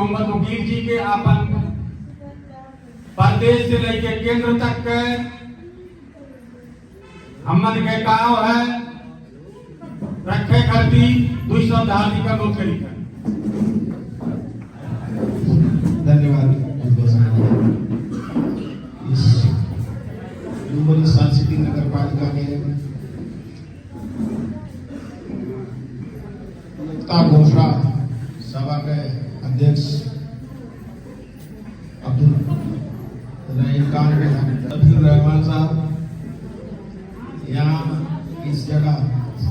मोहम्मद वकील जी के अपन प्रदेश से लेके केंद्र तक के हमन के गांव है रखे करती 200 धार्मिक का नोट करी कर। धन्यवाद। इस डुमरी सांस्कृतिक नगर पालिका के एकता घोषणा सभा के अध्यक्ष अब्दुल रहमान साहब यहाँ इस जगह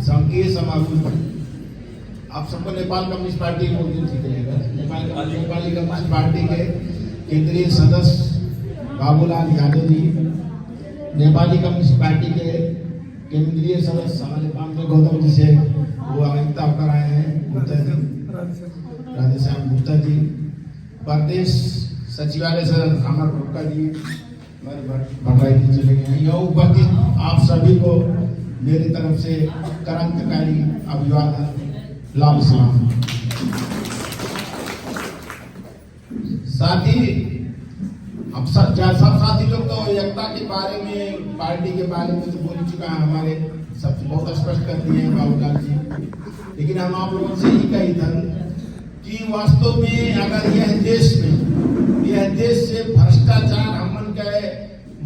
संघीय समारोह आप सबको नेपाल कम्युनिस्ट पार्टी को नेपाली कम्युनिस्ट पार्टी के केंद्रीय सदस्य बाबूलाल यादव जी, नेपाली कम्युनिस्ट पार्टी के केंद्रीय सदस्य हमारे पांच गौतम जी से वो आयोजित होकर आए हैं, गुप्ता जी, राधेश्याम गुप्ता जी, प्रदेश सचिवालय से अमर गुप्ता जी, भट्टराई जी चले गए हैं। यह उपस्थित आप सभी को मेरी तरफ से क्रांतिकारी अभिवादन, लाल सलाम। साथ ही अब सब साथी लोग तो एकता के बारे में, पार्टी के बारे में तो बोल चुका है, हमारे सब बहुत स्पष्ट कर दिए हैं बाबूलाल जी, लेकिन हम आप लोगों से ही कही था कि वास्तव में अगर यह देश से भ्रष्टाचार हमन के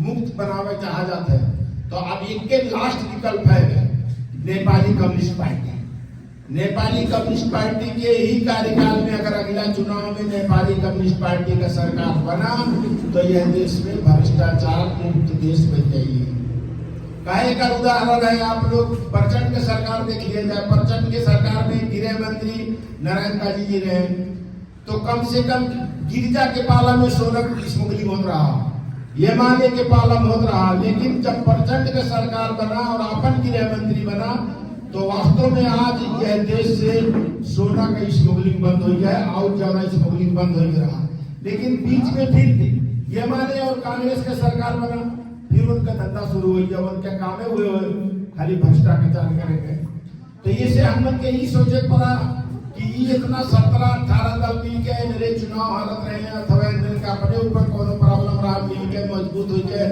मुक्त बनावे चाहा जाता है तो अब एक के लास्ट विकल्प है Nepali communist party. Nepali communist party के ही कार्यकाल में अगर अगला चुनाव में नेपाली कम्युनिस्ट पार्टी का सरकार बना तो यह देश में भ्रष्टाचार मुक्त देश बन जाएगी। काहे का उदाहरण है, आप लोग प्रचंड के सरकार देख लिया जाए, प्रचंड के सरकार में गृह मंत्री नारायण काजी जी रहे, तो कम से कम गिरजा के पाला में सोना स्मगलिंग होता रहा, हिमालय के पाला में होता रहा, लेकिन जब प्रचंड के सरकार बना और अपन गृह मंत्री बना तो वास्तव में आज यह देश से सोना का स्मगलिंग बंद हो गया है और ज्यादा स्मगलिंग बंद हो रहा। लेकिन बीच में फिर हिमालय और कांग्रेस के सरकार बना, फिर उनका धंधा शुरू हो गया, उनके कामे हुए खाली भ्रष्टाचार करेंगे। तो ये से हम के ही सोचे पड़ा कि ये इतना 17-18 दल मिल के मेरे चुनाव हालत रहे हैं अथवा इनका अपने ऊपर कोनो प्रॉब्लम रहा, मिल के मजबूत हो के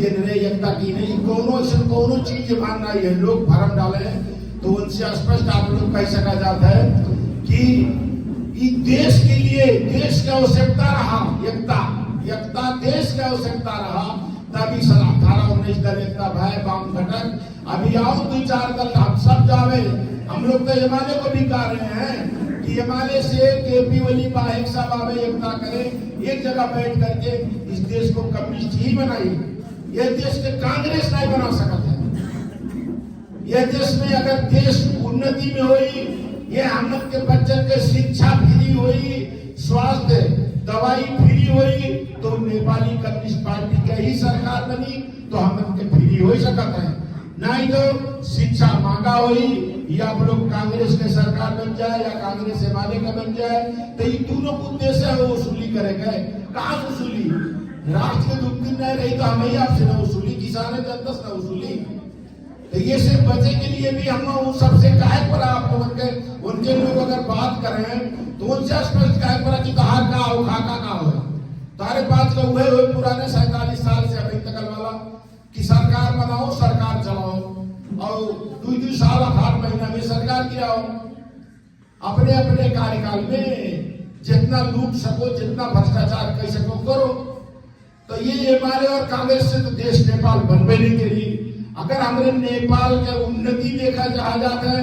ये मेरे एकता की नहीं कोनो चीज मानना है, लोग भरम डाले हैं। तो उनसे स्पष्ट आप लोग कह सका जाता है कि देश के लिए देश की आवश्यकता रहा, एकता देश की आवश्यकता रहा, तभी 18-19 दल एकता भाई वाम घटक अभी आओ 2-4 दल हम सब जावे। हम लोग तो हिमालय को भी कह रहे हैं कि हिमालय से केपी वली बाहेक साहब आवे, एकता करें, एक जगह बैठ करके इस देश को कम्युनिस्ट ही बनाई। यह देश के कांग्रेस नहीं बना सकता है। यह देश में अगर देश उन्नति में हुई, ये हम लोग के बच्चन के शिक्षा फ्री हुई, स्वास्थ्य दवाई फ्री हुई, तो नेपाली कम्युनिस्ट पार्टी के ही सरकार बनी तो हम लोग के फ्री हो सकता है। नहीं तो शिक्षा महंगा हुई, या आप लोग कांग्रेस के सरकार बन जाए या कांग्रेस हिमालय का बन जाए, तो ये दोनों उद्देश्य है वो वसूली करेंगे। कहाँ वसूली? राष्ट्र के दुख नहीं रही तो हम ही आपसे न वसूली, किसान है जनता से न वसूली। तो ये से बचे के लिए भी हम उन सबसे काहे पर आप उनके लोग अगर बात करें तो उनसे स्पष्ट काहे पर कि कहा का हो, खाका का हो, तारे बात का हुए पुराने 47 साल से अभी तक वाला कि सरकार बनाओ सरकार चलाओ और 2-2 साल 8 महीना में सरकार गिराओ, अपने अपने कार्यकाल में जितना लूट सको, जितना भ्रष्टाचार कर सको करो। तो ये हमारे और कांग्रेस से तो देश नेपाल बनवे नहीं करी। अगर हमारे नेपाल के उन्नति देखा चाहा जाता है,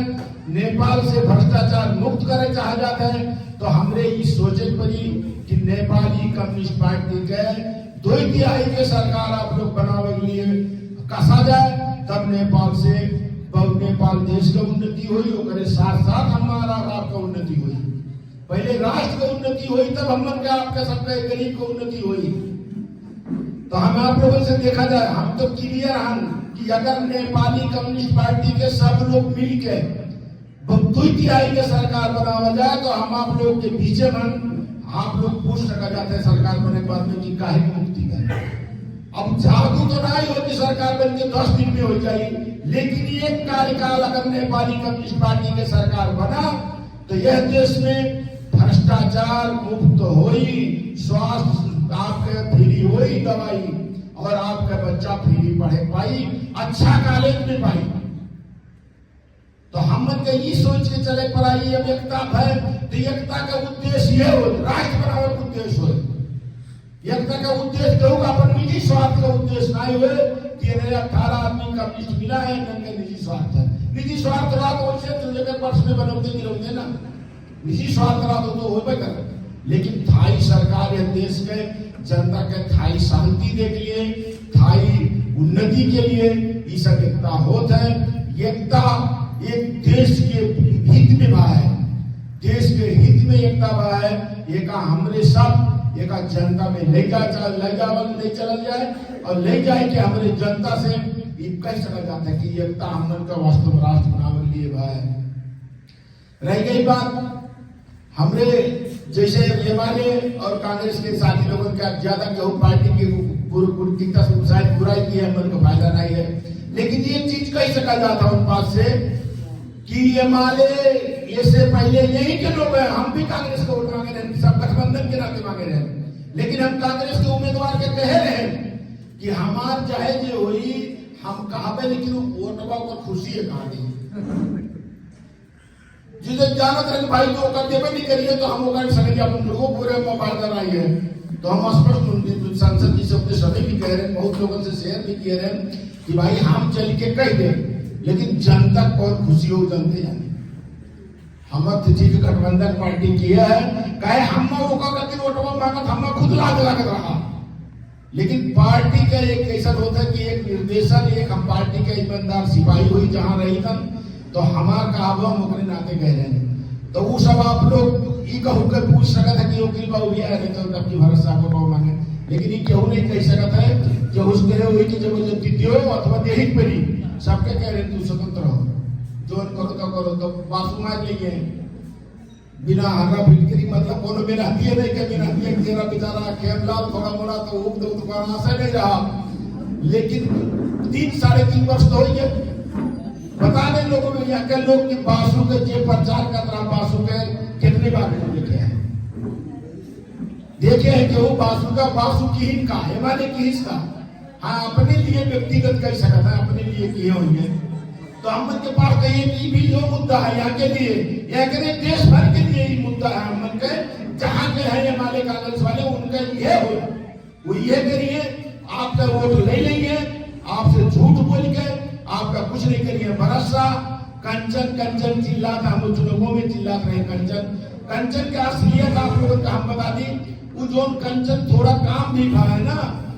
नेपाल से भ्रष्टाचार मुक्त करे चाहा जाता है, तो हमरे इस सोचे पड़ी कि नेपाली कम्युनिस्ट पार्टी के 2/3 के सरकार आप लोग बनावे के लिए कसा जाए, तब नेपाल देश का उन्नति हुई, और साथ साथ हमारा आपका उन्नति हुई। पहले राष्ट्र का उन्नति हुई, तब हम के आपके सबके गरीब को उन्नति हुई। तो हम आप लोगों से देखा जाए, हम तो क्लियर हैं कि अगर नेपाली कम्युनिस्ट पार्टी के सब लोग मिल के 2/3 के सरकार बनावा जाए तो हम आप लोग के पीछे आप लोग पूछ सका जाते हैं सरकार बनने के बाद में कि काहे मुक्ति है। अब जादू तो नहीं हो कि सरकार बन के 10 दिन में हो जाए, लेकिन एक कार्यकाल अगर नेपाली कम्युनिस्ट पार्टी के सरकार बना तो यह देश में भ्रष्टाचार मुक्त होई, स्वास्थ्य आपके फ्री होई दवाई, और आपका बच्चा फ्री पढ़े पाई, अच्छा कॉलेज में पाई। तो हम के ये सोच के चले पढ़ाई अब एकता है, तो एकता का उद्देश्य ये हो, राष्ट्र बनावे का उद्देश्य हो। एकता का उद्देश्य कहूँ अपन निजी स्वार्थ का उद्देश्य नहीं हुए। 18 आदमी का लिस्ट मिला है, नंगे निजी स्वार्थ है। निजी स्वार्थ रहा तो वैसे जगह पर्स में बनौते गिरौते ना, निजी स्वार्थ रहा तो हो कर। लेकिन थाई सरकार है देश के जनता के थाई शांति के लिए, थाई उन्नति के लिए ये सब एकता होता है। एकता एक देश के हित में बा है, देश के हित में एकता बा है। एक हमरे सब एक जनता में ले चला जाए और ले जाए कि हमारे जनता से ये कह सका जाता है कि एकता हमन का वास्तव में राष्ट्र बनाने के लिए बा है। रह गई बात हमरे जैसे एमआरए और कांग्रेस के साथी लोगों का ज्यादा केहू पार्टी की पूर्णता से शायद बुराई की है, मन का फायदा नहीं है। लेकिन ये चीज कह सका जाता उन पास से कि एमआरए इससे पहले यही के लोग हैं, हम भी कांग्रेस को वोट मांगे रहे, सब गठबंधन के नाते मांगे रहे, लेकिन हम कांग्रेस के उम्मीदवार के कहे रहे कि हमार चाहे जो हुई हम कहा, लेकिन वोटवा को खुशी है कहानी जिसे जानत रहे भाई जो कर देवे नहीं करिए तो हम होगा सके अपन लोगों पूरे मोबाइल कर रही है। तो हम स्पष्ट सांसद जी से अपने सभी भी कह रहे हैं, बहुत लोगों से शेयर भी किए रहे हैं कि भाई हम चल के कह दे, लेकिन जनता कौन खुशी हो जानते जाने। हम ठीक गठबंधन पार्टी किया है, कहे हम वोटवा मांगत हम खुद लाग रहा, लेकिन पार्टी का एक ऐसा होता है कि एक निर्देशन, एक हम पार्टी के ईमानदार सिपाही हुई जहां रही था, तो हमार का हम ओकरे नाते कह रहे हैं। तो वो सब आप लोग ये कहू कर पूछ सकते हैं कि वकील बाबू भी आए तो तब की भरोसा को मांगे, लेकिन ये केहू नहीं कह सकता है कि उसके हुई कि जबरदस्ती दियो अथवा देहिक पड़ी, सबके कह रहे तू स्वतंत्र हो, जो करो तो बासु मार लिए बिना हरा फिटकरी, मतलब कोनो बिना दिए नहीं के बिना दिए तेरा बेचारा खेमलाल थोड़ा मोड़ा तो उग दो दुकान आशा नहीं रहा। लेकिन 3-3.5 वर्ष तो हो गए, बता दें लोगों में यहाँ के लोग कि बासु के जे प्रचार कर रहा, बासु के कितनी बार देखे हैं कि वो बासु की हिन का हिमालय की हिस्सा, हाँ अपने लिए व्यक्तिगत कर सकता है, अपने लिए किए होंगे। तो हम के पास कहिए कि भी जो मुद्दा है यहाँ के लिए, यहाँ के देश भर के लिए ही मुद्दा है, हम के जहाँ के है हिमालय कांग्रेस वाले उनका ये हो, वो ये करिए आपका वोट ले लेंगे, आपसे झूठ बोल के आपका कुछ नहीं करिए। भरोसा कंचन चिल्ला था, हम चुनावों में चिल्ला रहे कंचन का असलियत आप लोगों का हम बता दी। वो जो कंचन थोड़ा काम भी भा है ना,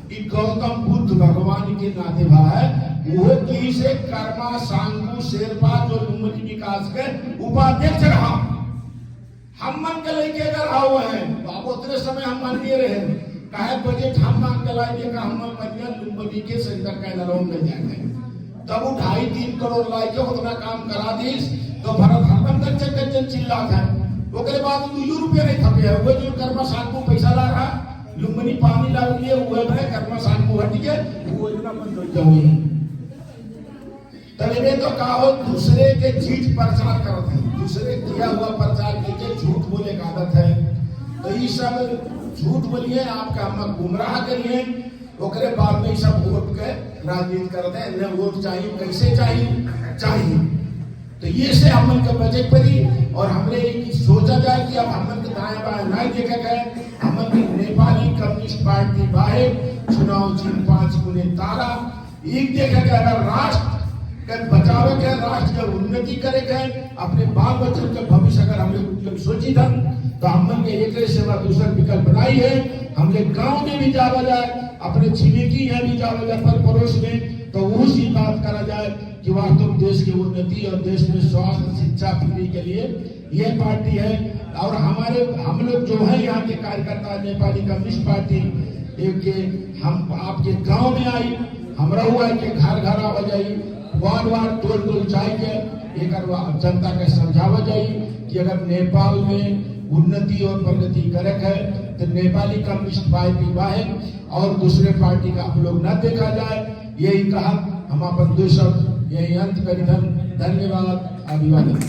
कि गौतम बुद्ध भगवान के नाते भा है, वो की से कर्मा सांगू शेरपा जो लुम्बिनी विकास के उपाध्यक्ष रहा, हम मन के लेके अगर हुआ है अब उतने समय हम मान लिए रहे कहे बजट हम मांग के लाए का हम लुम्बिनी के सेंटर का लड़ाऊ में जाएंगे, तब वो 2.5-3 करोड़ लाई के उतना काम करा दी। तो भरत हरदम कंचन चिल्लात है, ओकरे बाद ₹2 नहीं थपे है, वो जो कर्मा सांगू पैसा ला रहा, लुम्बिनी पानी ला लिए हुए में कर्मा सांगू हट के वो योजना बंद हो जाए। तब इन्हें तो कहो दूसरे के चीज प्रचार करते हैं, दूसरे किया हुआ प्रचार कीजिए, झूठ बोले का आदत है। तो ये सब झूठ बोलिए, आपका हम गुमराह करिए, ओकरे बाद में सब वोट के राजनीति करते हैं, न वोट चाहिए कैसे चाहिए। तो ये से हमन के बजट पड़ी और हमने सोचा जाए कि अब हमन के दाएं बाएं नहीं देखा गए, हमन की नेपाली कम्युनिस्ट पार्टी बाहे चुनाव चिन्ह 5 गुने तारा एक देखा गया, अगर राष्ट्र के बचावे के, राष्ट्र के उन्नति करे के, अपने बाल बच्चों के भविष्य अगर हमने सोची था तो हमन के एक सेवा दूसरा विकल्प बनाई है। हमने गांव में भी जावा जाए, अपने छिमेकी यहाँ भी जावा जाए, पर पड़ोस में, तो उसी बात करा जाए कि वास्तव देश की उन्नति और देश में स्वास्थ्य शिक्षा फ्री के लिए ये पार्टी है। और हम लोग जो है यहाँ के कार्यकर्ता नेपाली कम्युनिस्ट पार्टी के, हम आपके गांव में आई, हमरा हुआ के घर आवा जाई, वार्ड टोल जाएंगे, एक जनता के समझावा जाए कि अगर नेपाल में उन्नति और प्रगति करे है तो नेपाली कम्युनिस्ट पार्टी बाहे और दूसरे पार्टी का हम लोग न देखा जाए। यही कहा हम अपन 2 शब्द यही अंत करी। धन्यवाद, अभिवादन।